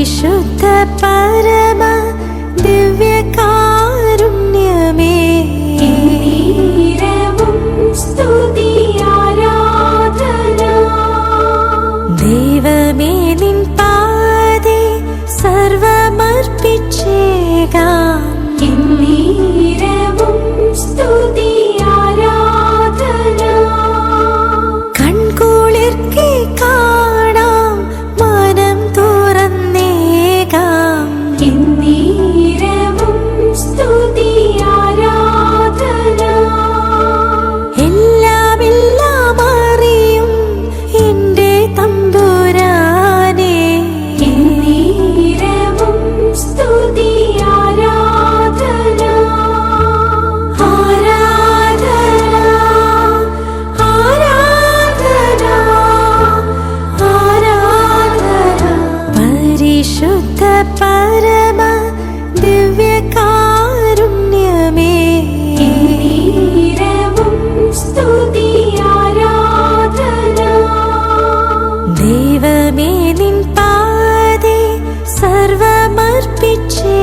പരിശുദ്ധ പരമ ദിവ്യകാരുണ്യമേ, സ്തുതി ആരാധന. ദൈവമേ നിൻ പാദേ സർവമർപ്പിച്ചേകാം. സ്തുതി ആരാധന. കൺകുളിർക്കെ കാണാം, മനം തുറന്നേകാം. സ്തുതി ആരാധന. എല്ലാം എല്ലാം അറിയും എന്റെ തമ്പുരാനേ, സ്തുതി ആരാധന. ആരാധന ആരാധന ആരാധന. പരിശുദ്ധ പരമ ദിവ്യകാരുണ്യമേ, സ്തുതി ആരാധന. ദൈവമേ നിൻ പാദേ സർവമർപ്പിച്ചേ